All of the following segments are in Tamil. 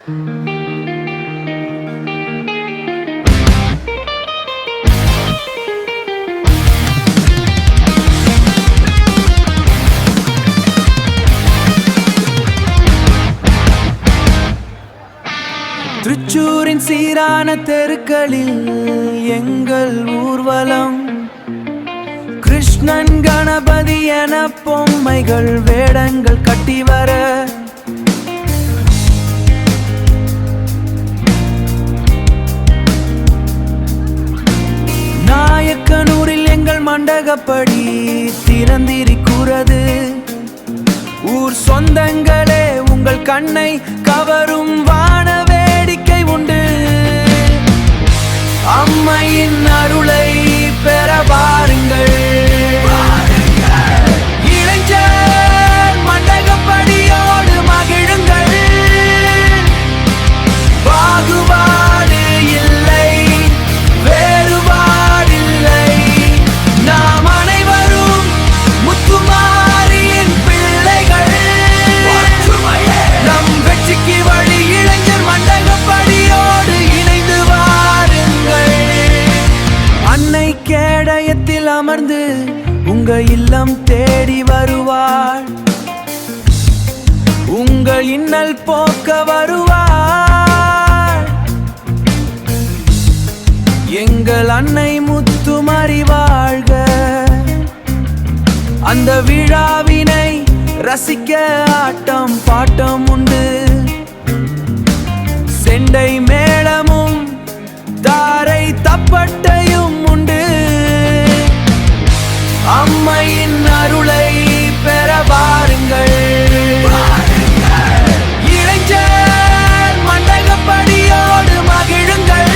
திருச்சூரின் சீரான தெருக்களில் எங்கள் ஊர்வலம், கிருஷ்ணன் கணபதி என பொம்மைகள் வேடங்கள் கட்டி வர, நாயக்கனூரில் எங்கள் மண்டகப்படி திறந்திருக்கிறது. ஊர் சொந்தங்களே, உங்கள் கண்ணை கவரும் வான வேடிக்கை உண்டு. அம்மையின் அருளை பெற வாருங்கள். இளைஞர் மண்டகப்படியோடு மகிழுங்கள். பாகுபாடு இல்லை, வேறுபாடில்லை. நாம் அனைவரும் முத்துமாரியின் பிள்ளைகள். நம் வெற்றிக்கு வழி இளைஞர் மண்டகப்படியோடு இணைந்து வாருங்கள். அன்னை கேடயத்தில் அமர்ந்து உங்க இல்லம் தேடி வருவாள். உங்கள் இன்னல் போக்க வருவாள். எங்கள் அன்னை முத்துமாரி வாழ்க. அந்த விழாவினை ரசிக்க ஆட்டம் பாட்டம் உண்டு. செண்டை மேளமும் தாரை தப்பட்டையும் உண்டு. அம்மையின் அருளை பெற வாருங்கள். இளைஞர் மண்டகப்படியோடு மகிழுங்கள்.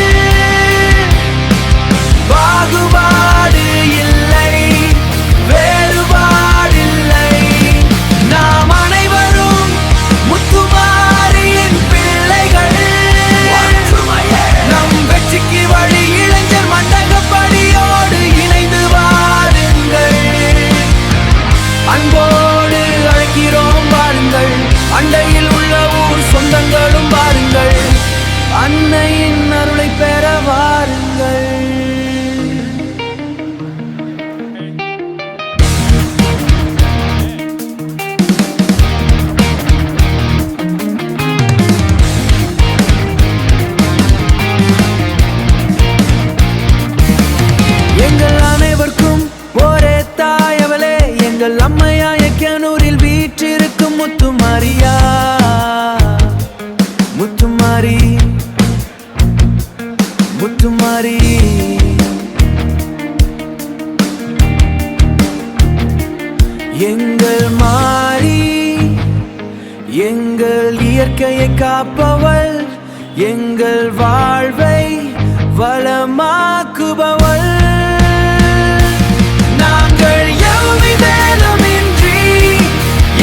பாகுபாடு இல்லை, வேறுபாடில்லை. நாம் அனைவரும் முத்துமாரியின் பிள்ளைகள். நம் வெற்றிக்கு வழி இளைஞர் மண்டகப்படியோடு இணைந்து வாருங்கள். அன்போடு அழைக்கிறோம் வாருங்கள். அண்டையில் உள்ள ஊர் சொந்தங்களும் வாருங்கள். அன்னையின் அருளை பெற வாருங்கள். எங்கள் அனைவருக்கும் ஒரே தாயவளே, எங்கள் அம்மையாயக்கனூரில் வீற்றிருக்கும் முத்துமாரியா. முத்துமாரி, முத்துமாரி. எங்கள் மாரி, எங்கள் இயற்கையை காப்பவள், எங்கள் வாழ்வை வளமாக்குபவள். நாங்கள் எவ்விதமின்றி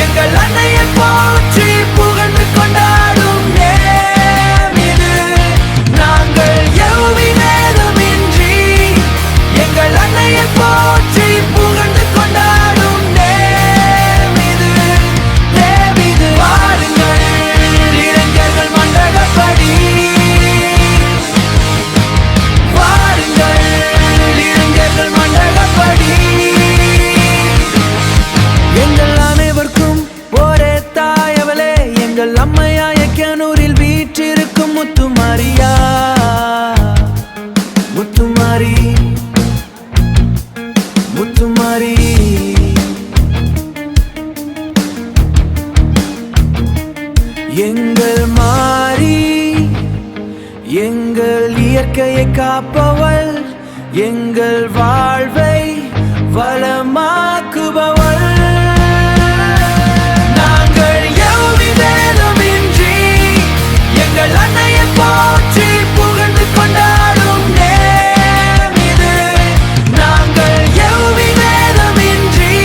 எங்கள் அன்னையை போற்றி புகழ்ந்து கொண்டாடும் நேரம் இது. நாங்கள் எவ்விதமின்றி எங்கள் அன்னையை போற்றி புகழ்ந்து கொண்டாடும் நேரம் இது. தேவிது வாருங்கள் இளைஞர்கள் மண்டகப்படி. வாருங்கள் இளைஞர்கள் மண்டகப்படி. எங்கள் அனைவருக்கும் ஒரே தாயவளே, எங்கள் அம்மையாயக்கனூரில் வீற்றிருக்கும் முத்துமாரியா. முத்துமாரி, முத்துமாரி. எங்கள் மாரி, எங்கள் இயற்கையை காப்பவள், எங்கள் வாழ்வை வளமாக்குபவள். நாங்கள் எவ்விதமின்றி எங்கள் அன்னையை போற்றி புகழ்ந்து கொண்டாடும் நேரம் இது. நாங்கள் எவ்விதமின்றி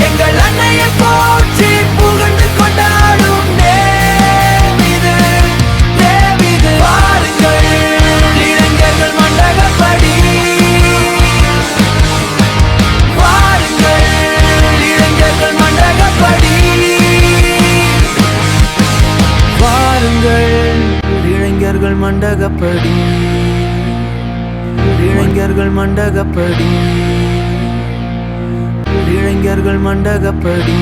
எங்கள் அன்னையை போற்றி புகழ்ந்து கொண்டாடும் நேரம் இது. தேவிது வாருங்கள் இளைஞர்கள் மண்டகப்படி. வாருங்கள் இளைஞர்கள் மண்டகப்படி இளைஞர்கள் மண்டகப்படி இளைஞர்கள் மண்டகப்படி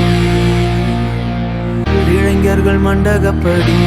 இளைஞர்கள் மண்டகப்படி